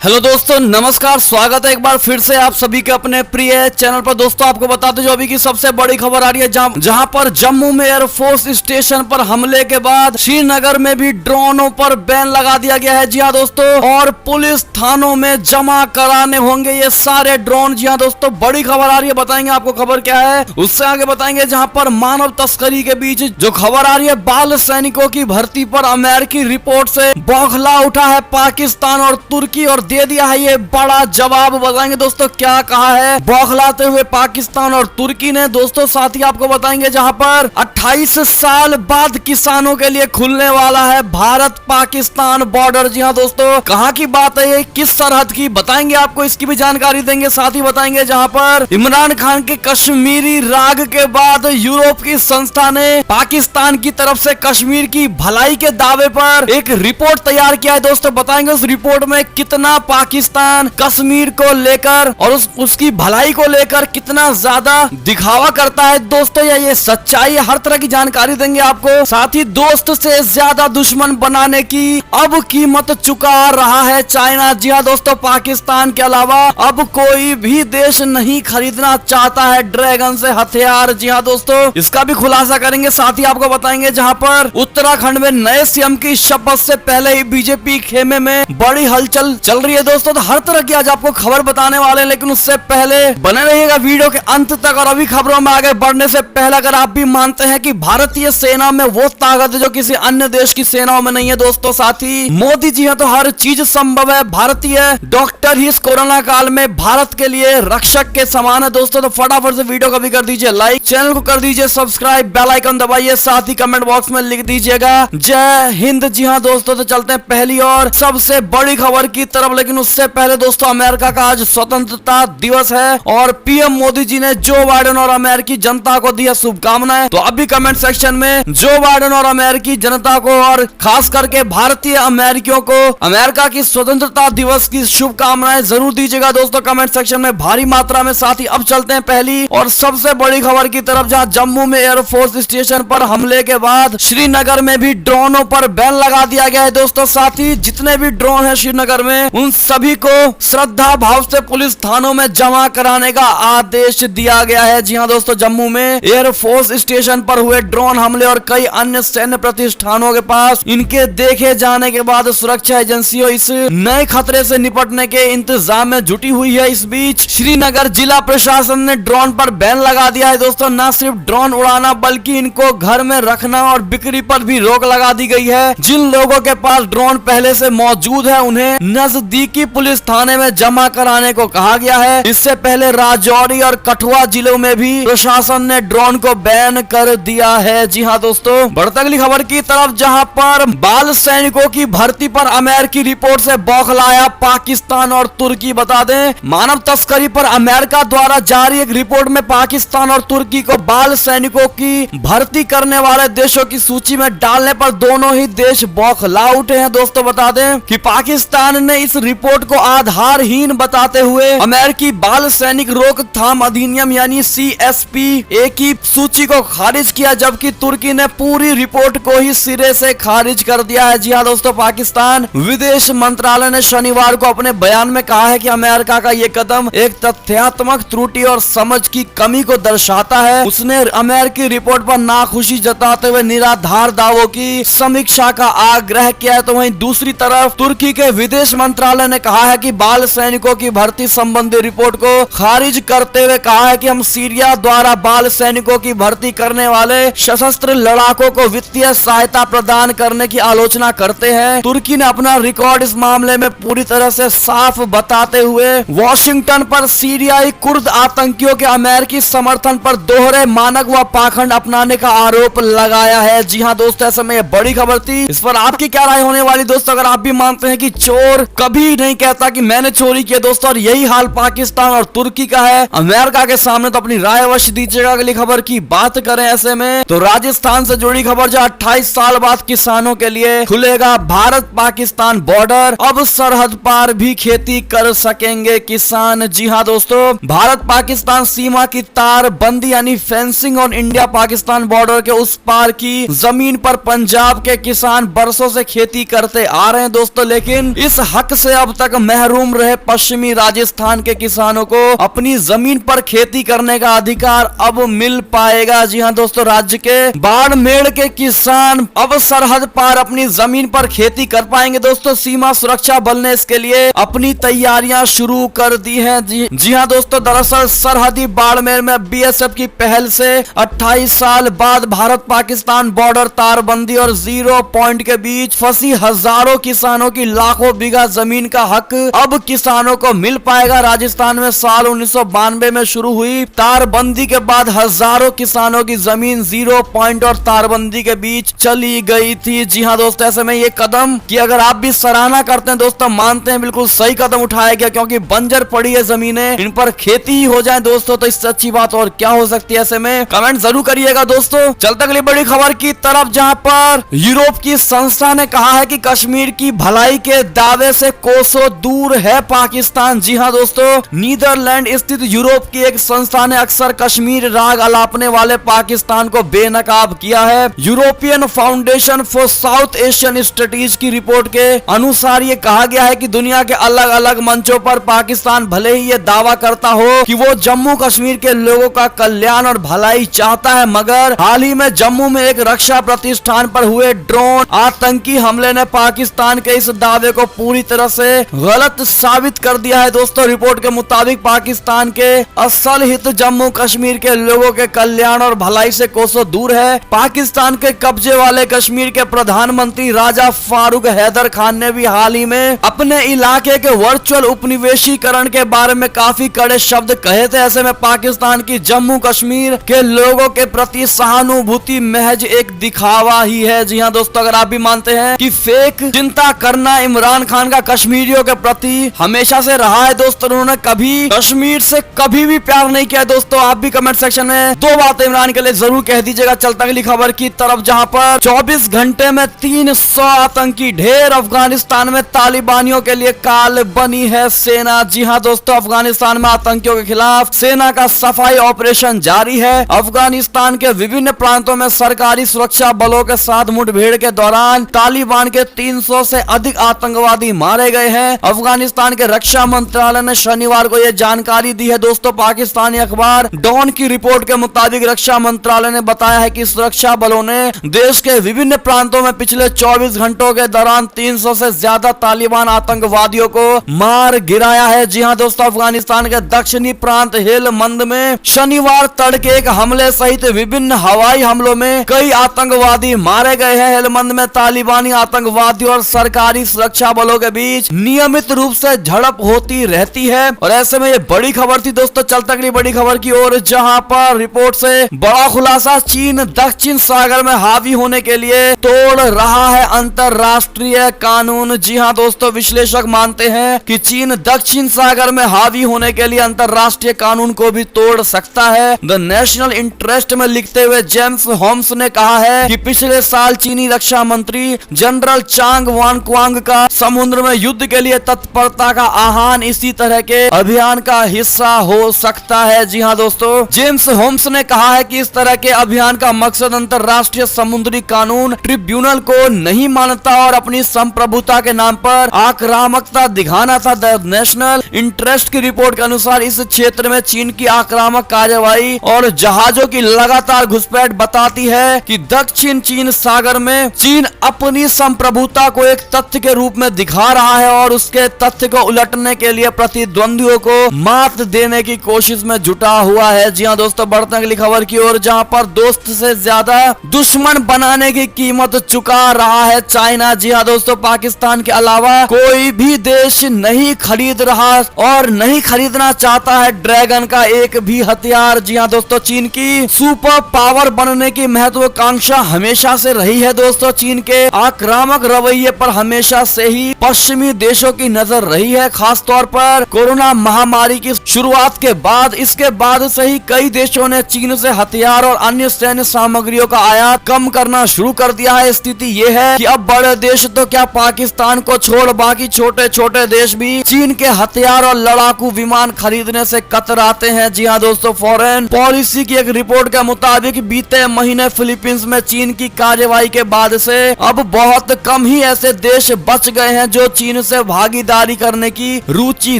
Hello दोस्तों, नमस्कार। स्वागत है एक बार फिर से आप सभी के अपने प्रिय चैनल पर। दोस्तों, आपको बताते जो अभी की सबसे बड़ी खबर आ रही है, जहां पर जम्मू में एयरफोर्स स्टेशन पर हमले के बाद श्रीनगर में भी ड्रोनों पर बैन लगा दिया गया है। जी हाँ दोस्तों, और पुलिस थानों में जमा कराने होंगे ये सारे ड्रोन। जी हाँ दोस्तों, बड़ी खबर आ रही है, बताएंगे आपको खबर क्या है। उससे आगे बताएंगे जहाँ पर मानव तस्करी के बीच जो खबर आ रही है, बाल सैनिकों की भर्ती पर अमेरिकी रिपोर्ट से बौखला उठा है पाकिस्तान और तुर्की, और दे दिया है ये बड़ा जवाब। बताएंगे दोस्तों क्या कहा है बौखलाते हुए पाकिस्तान और तुर्की ने। दोस्तों साथ ही आपको बताएंगे जहां पर 28 साल बाद किसानों के लिए खुलने वाला है भारत पाकिस्तान बॉर्डर। जी हाँ दोस्तों, कहां की बात है ये, किस सरहद की, बताएंगे आपको, इसकी भी जानकारी देंगे। साथ ही बताएंगे जहां पर इमरान खान के कश्मीरी राग के बाद यूरोप की संस्था ने पाकिस्तान की तरफ से कश्मीर की भलाई के दावे पर एक रिपोर्ट तैयार किया है। दोस्तों बताएंगे उस रिपोर्ट में कितना पाकिस्तान कश्मीर को लेकर और उसकी भलाई को लेकर कितना ज्यादा दिखावा करता है। दोस्तों ये सच्चाई, हर तरह की जानकारी देंगे आपको। साथ ही दोस्त से ज्यादा दुश्मन बनाने की अब कीमत चुका रहा है चाइना। जी हाँ दोस्तों, पाकिस्तान के अलावा अब कोई भी देश नहीं खरीदना चाहता है ड्रैगन से हथियार। जी हाँ दोस्तों, इसका भी खुलासा करेंगे। साथ ही आपको बताएंगे जहाँ पर उत्तराखंड में नए सीएम की शपथ से पहले ही बीजेपी खेमे में बड़ी हलचल चल रही है। दोस्तों तो हर तरह की आज आपको खबर बताने वाले हैं, लेकिन उससे पहले बने रहिएगा वीडियो के अंत तक। और अभी खबरों में आगे बढ़ने से पहले अगर आप भी मानते हैं कि भारतीय सेना में वो ताकत है जो किसी अन्य देश की सेनाओं में नहीं है, दोस्तों साथ ही मोदी जी हैं तो हर चीज संभव है। भारतीय डॉक्टर ही इस कोरोना काल में भारत के लिए रक्षक के समान है। दोस्तों तो फटाफट से वीडियो को भी कर दीजिए लाइक, चैनल को कर दीजिए सब्सक्राइब, बेल आइकन दबाइए, साथ ही कमेंट बॉक्स में लिख दीजिएगा जय हिंद। जी हाँ दोस्तों, तो चलते हैं पहली और सबसे बड़ी खबर की तरफ। लेकिन उससे पहले दोस्तों, अमेरिका का आज स्वतंत्रता दिवस है और पीएम मोदी जी ने जो बाइडेन और अमेरिकी जनता को दी शुभकामनाएं। तो अभी कमेंट सेक्शन में जो बाइडेन और अमेरिकी जनता को और खास करके भारतीय अमेरिकियों को अमेरिका की स्वतंत्रता दिवस की शुभकामनाएं जरूर दीजिएगा दोस्तों कमेंट सेक्शन में भारी मात्रा में। साथ ही अब चलते हैं पहली और सबसे बड़ी खबर की तरफ, जहां जम्मू में एयरफोर्स स्टेशन पर हमले के बाद श्रीनगर में भी ड्रोनों पर बैन लगा दिया गया है। दोस्तों साथ ही जितने भी ड्रोन है श्रीनगर में, उन सभी को श्रद्धा भाव से पुलिस थानों में जमा कराने का आदेश दिया गया है। जी हाँ दोस्तों, जम्मू में एयरफोर्स स्टेशन पर हुए ड्रोन हमले और कई अन्य सैन्य प्रतिष्ठानों के पास इनके देखे जाने के बाद सुरक्षा एजेंसियों इस नए खतरे से निपटने के इंतजाम में जुटी हुई है। इस बीच श्रीनगर जिला प्रशासन ने ड्रोन पर बैन लगा दिया है। दोस्तों न सिर्फ ड्रोन उड़ाना बल्कि इनको घर में रखना और बिक्री पर भी रोक लगा दी गई है। जिन लोगों के पास ड्रोन पहले से मौजूद है उन्हें नजदीकी पुलिस थाने में जमा कराने को कहा गया है। इससे पहले राजौरी और कठुआ जिलों में भी प्रशासन ने ड्रोन को बैन कर दिया है। जी हाँ दोस्तों, बढ़ते अगली खबर की तरफ, जहां पर बाल सैनिकों की भर्ती पर अमेरिकी रिपोर्ट से बौखलाया पाकिस्तान और तुर्की। बता दें, मानव तस्करी पर अमेरिका द्वारा जारी एक रिपोर्ट में पाकिस्तान और तुर्की को बाल सैनिकों की भर्ती करने वाले देशों की सूची में डालने पर दोनों ही देश बौखला उठे हैं। दोस्तों बता दें कि पाकिस्तान ने इस रिपोर्ट को आधारहीन बताते हुए अमेरिकी बाल सैनिक रोकथाम अधिनियम यानी CSPA की सूची को खारिज किया, जबकि तुर्की ने पूरी रिपोर्ट को ही सिरे से खारिज कर दिया है। जी हाँ दोस्तों, पाकिस्तान विदेश मंत्रालय ने शनिवार को अपने बयान में कहा है कि अमेरिका का ये कदम एक तथ्यात्मक त्रुटि और समझ की कमी को दर्शाता है। उसने अमेरिकी रिपोर्ट पर नाखुशी जताते हुए निराधार दावों की समीक्षा का आग्रह किया है। तो वहीं दूसरी तरफ तुर्की के विदेश मंत्रालय ने कहा है कि बाल सैनिकों की भर्ती संबंधी रिपोर्ट को खारिज करते हुए कहा है कि हम सीरिया द्वारा बाल सैनिकों की भर्ती करने वाले सशस्त्र लड़ाकों को वित्तीय सहायता प्रदान करने की आलोचना करते हैं। तुर्की ने अपना रिकॉर्ड इस मामले में पूरी तरह से साफ बताते हुए वॉशिंगटन पर सीरियाई कुर्द आतंकियों के अमेरिकी समर्थन पर दोहरे मानक व पाखंड अपनाने का आरोप लगाया है। जी हाँ दोस्तों, ऐसे में यह बड़ी खबर थी, इस पर आपकी क्या राय होने वाली दोस्तों। अगर आप भी मानते हैं कि चोर कभी नहीं कहता कि मैंने चोरी की, दोस्तों और यही हाल पाकिस्तान और तुर्की का है अमेरिका के सामने, तो अपनी राय अवश्य दीजिएगा। अगली खबर की बात करें ऐसे में, तो राजस्थान से जुड़ी खबर, जो 28 साल बाद किसानों के लिए खुलेगा भारत पाकिस्तान बॉर्डर, अब सरहद पार भी खेती कर सकेंगे किसान। जी हाँ दोस्तों, भारत पाकिस्तान सीमा की तार बंदी यानी फेंसिंग और इंडिया पाकिस्तान बॉर्डर के उस पार की जमीन पर पंजाब के किसान बरसों से खेती करते आ रहे हैं दोस्तों, लेकिन इस हक से से अब तक महरूम रहे पश्चिमी राजस्थान के किसानों को अपनी जमीन पर खेती करने का अधिकार अब मिल पाएगा। जी हाँ दोस्तों, राज्य के बाड़मेर के किसान अब सरहद पार अपनी जमीन पर खेती कर पाएंगे। दोस्तों, सीमा सुरक्षा बल ने इसके लिए अपनी तैयारियां शुरू कर दी हैं। जी हाँ दोस्तों, दरअसल सरहदी बाड़मेर में बीएसएफ की पहल से 28 साल बाद भारत पाकिस्तान बॉर्डर तारबंदी और जीरो पॉइंट के बीच फंसी हजारों किसानों की लाखों बीघा जमीन का हक अब किसानों को मिल पाएगा। राजस्थान में साल 1992 में शुरू हुई तारबंदी के बाद हजारों किसानों की जमीन जीरो पॉइंट और तारबंदी के बीच चली गई थी। जी हाँ दोस्तों, ऐसे में ये कदम की अगर आप भी सराहना करते हैं दोस्तों, मानते हैं बिल्कुल सही कदम उठाया गया, क्योंकि बंजर पड़ी है जमीनें, इन पर खेती ही हो जाए दोस्तों तो इससे अच्छी बात और क्या हो सकती है। ऐसे में कमेंट जरूर करिएगा दोस्तों। चलते अगली बड़ी खबर की तरफ, जहां पर यूरोप की संस्था ने कहा है कि कश्मीर की भलाई के दावे से कोसों दूर है पाकिस्तान। जी हाँ दोस्तों, नीदरलैंड स्थित यूरोप की एक संस्था ने अक्सर कश्मीर राग अलापने वाले पाकिस्तान को बेनकाब किया है। European foundation for south Asian studies की रिपोर्ट के अनुसार ये कहा गया है कि दुनिया के अलग अलग मंचों पर पाकिस्तान भले ही ये दावा करता हो कि वो जम्मू कश्मीर के लोगों का कल्याण और भलाई चाहता है, मगर हाल ही में जम्मू में एक रक्षा प्रतिष्ठान पर हुए ड्रोन आतंकी हमले ने पाकिस्तान के इस दावे को पूरी तरह से गलत साबित कर दिया है। दोस्तों, रिपोर्ट के मुताबिक पाकिस्तान के असल हित जम्मू कश्मीर के लोगों के कल्याण और भलाई से कोसों दूर है। पाकिस्तान के कब्जे वाले कश्मीर के प्रधानमंत्री राजा फारूक हैदर खान ने भी हाल ही में अपने इलाके के वर्चुअल उपनिवेशीकरण के बारे में काफी कड़े शब्द कहे थे। ऐसे में पाकिस्तान की जम्मू कश्मीर के लोगों के प्रति सहानुभूति महज एक दिखावा ही है। जी हाँ दोस्तों, अगर आप भी मानते हैं कि फेक चिंता करना इमरान खान का कश्मीरियों के प्रति हमेशा से रहा है दोस्तों, उन्होंने कभी कश्मीर से कभी भी प्यार नहीं किया। दोस्तों, आप भी कमेंट सेक्शन में दो बातें इमरान के लिए जरूर कह दीजिएगा। चलता अगली खबर की तरफ, जहां पर 24 घंटे में 300 आतंकी ढेर, अफगानिस्तान में तालिबानियों के लिए काल बनी है सेना। जी हाँ दोस्तों, अफगानिस्तान में आतंकियों के खिलाफ सेना का सफाई ऑपरेशन जारी है। अफगानिस्तान के विभिन्न प्रांतों में सरकारी सुरक्षा बलों के साथ मुठभेड़ के दौरान तालिबान के 300 से अधिक आतंकवादी मारे गए हैं। अफगानिस्तान के रक्षा मंत्रालय ने शनिवार को यह जानकारी दी है। दोस्तों, पाकिस्तानी अखबार डॉन की रिपोर्ट के मुताबिक रक्षा मंत्रालय ने बताया है कि सुरक्षा बलों ने देश के विभिन्न प्रांतों में पिछले 24 घंटों के दौरान 300 से ज्यादा तालिबान आतंकवादियों को मार गिराया है। जी हाँ दोस्तों, अफगानिस्तान के दक्षिणी प्रांत हेलमंद में शनिवार तड़के एक हमले सहित विभिन्न हवाई हमलों में कई आतंकवादी मारे गए हैं। हेलमंद में तालिबानी आतंकवादियों और सरकारी सुरक्षा बलों के बीच नियमित रूप से झड़प होती रहती है। और ऐसे में ये बड़ी खबर थी दोस्तों। चलता अगली बड़ी खबर की ओर, जहां पर रिपोर्ट से बड़ा खुलासा, चीन दक्षिण सागर में हावी होने के लिए तोड़ रहा है अंतरराष्ट्रीय कानून। जी हाँ दोस्तों, विश्लेषक मानते हैं कि चीन दक्षिण सागर में हावी होने के लिए अंतरराष्ट्रीय कानून को भी तोड़ सकता है। द नेशनल इंटरेस्ट में लिखते हुए जेम्स होम्स ने कहा है कि पिछले साल चीनी रक्षा मंत्री जनरल चांग वान क्वांग का समुद्र में युद्ध के लिए तत्परता का आह्वान इसी तरह के अभियान का हिस्सा हो सकता है। जी हाँ दोस्तों, जेम्स होम्स ने कहा है कि इस तरह के अभियान का मकसद अंतरराष्ट्रीय समुद्री कानून ट्रिब्यूनल को नहीं मानता और अपनी संप्रभुता के नाम पर आक्रामकता दिखाना था। द नेशनल इंटरेस्ट की रिपोर्ट के अनुसार इस क्षेत्र में चीन की आक्रामक कार्यवाही और जहाजों की लगातार घुसपैठ बताती है कि दक्षिण चीन सागर में चीन अपनी संप्रभुता को एक तथ्य के रूप में दिखा रहा है और उसके तथ्य को उलटने के लिए प्रतिद्वंदियों को मात देने की कोशिश में जुटा हुआ है। जी हाँ दोस्तों, बढ़ते अगली खबर की ओर, जहां पर दोस्त से ज्यादा दुश्मन बनाने की कीमत चुका रहा है चाइना। जी हाँ दोस्तों, पाकिस्तान के अलावा कोई भी देश नहीं खरीद रहा और नहीं खरीदना चाहता है ड्रैगन का एक भी हथियार। जी हाँ दोस्तों, चीन की सुपर पावर बनने की महत्वाकांक्षा हमेशा से रही है। दोस्तों, चीन के आक्रामक रवैये पर हमेशा से ही पश्चिमी देशों की नजर रही है, खास तौर पर कोरोना महामारी की शुरुआत के बाद। इसके बाद से ही कई देशों ने चीन से हथियार और अन्य सैन्य सामग्रियों का आयात कम करना शुरू कर दिया है। स्थिति ये है कि अब बड़े देश तो क्या, पाकिस्तान को छोड़ बाकी छोटे छोटे देश भी चीन के हथियार और लड़ाकू विमान खरीदने से कतराते हैं। जी हाँ दोस्तों, फॉरेन पॉलिसी की एक रिपोर्ट के मुताबिक बीते महीने फिलीपींस में चीन की कार्यवाही के बाद से अब बहुत कम ही ऐसे देश बच गए हैं जो चीन चीन से भागीदारी करने की रुचि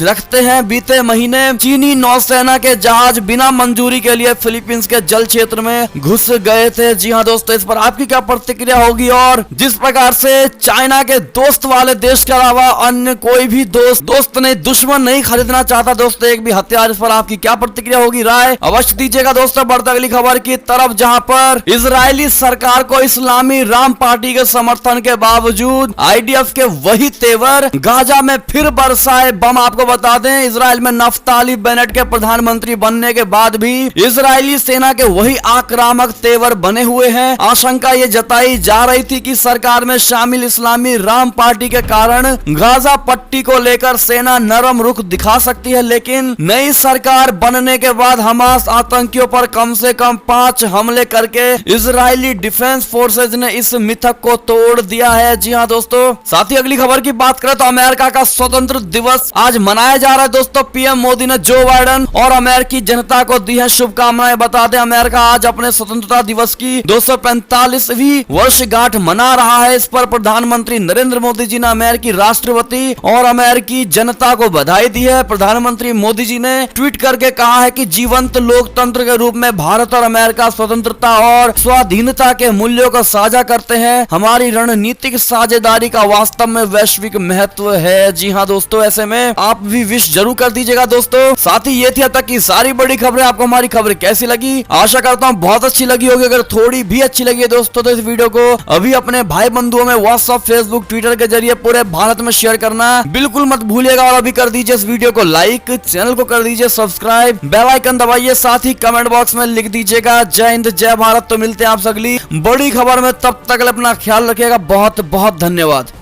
रखते हैं। बीते महीने चीनी नौसेना के जहाज बिना मंजूरी के लिए फिलीपींस के जल क्षेत्र में घुस गए थे। जी हाँ दोस्तों, इस पर आपकी क्या प्रतिक्रिया होगी? और जिस प्रकार से चाइना के दोस्त वाले देश के अलावा अन्य कोई भी दोस्त नहीं, दुश्मन नहीं खरीदना चाहता दोस्तों एक भी हथियार, इस पर आपकी क्या प्रतिक्रिया होगी? राय अवश्य दीजिएगा दोस्तों। बढ़ते अगली खबर की तरफ, जहां पर इजरायली सरकार को इस्लामी राम पार्टी के समर्थन के बावजूद आईडीएफ के वही तेवर गाजा में फिर बरसाए बम। आपको बता दें, इजराइल में नफ्ताली बेनेट के प्रधानमंत्री बनने के बाद भी इजरायली सेना के वही आक्रामक तेवर बने हुए हैं। आशंका ये जताई जा रही थी कि सरकार में शामिल इस्लामी राम पार्टी के कारण गाजा पट्टी को लेकर सेना नरम रुख दिखा सकती है, लेकिन नई सरकार बनने के बाद हमास आतंकियों पर कम से कम 5 हमले करके इजरायली डिफेंस फोर्सेज ने इस मिथक को तोड़ दिया है। जी हाँ दोस्तों, साथ ही अगली खबर की बात करें तो अमेरिका का स्वतंत्र दिवस आज मनाया जा रहा है दोस्तों। पीएम मोदी ने जो बाइडेन और अमेरिकी जनता को दी है शुभकामनाएं। बता दें, अमेरिका आज अपने स्वतंत्रता दिवस की 245वीं वर्षगांठ मना रहा है। इस पर प्रधानमंत्री नरेंद्र मोदी जी ने अमेरिकी राष्ट्रपति और अमेरिकी जनता को बधाई दी है। प्रधानमंत्री मोदी जी ने ट्वीट करके कहा है कि जीवंत लोकतंत्र के रूप में भारत और अमेरिका स्वतंत्रता और स्वाधीनता के मूल्यों को साझा करते हैं। हमारी रणनीतिक साझेदारी का वास्तव में वैश्विक महत्व है। जी हाँ दोस्तों, ऐसे में आप भी विश जरूर कर दीजिएगा दोस्तों। साथ ही ये थी अब तक की सारी बड़ी खबरें। आपको हमारी खबरें कैसी लगी? आशा करता हूँ बहुत अच्छी लगी होगी। अगर थोड़ी भी अच्छी लगी है दोस्तों तो इस वीडियो को अभी अपने भाई बंधुओं में व्हाट्सएप, फेसबुक, ट्विटर के जरिए पूरे भारत में शेयर करना बिल्कुल मत भूलिएगा। और अभी कर दीजिए इस वीडियो को लाइक, चैनल को कर दीजिए सब्सक्राइब, बेल आइकन दबाइए, साथ ही कमेंट बॉक्स में लिख दीजिएगा जय हिंद जय भारत। तो मिलते हैं आप अगली बड़ी खबर में, तब तक अपना ख्याल रखिएगा। बहुत बहुत धन्यवाद।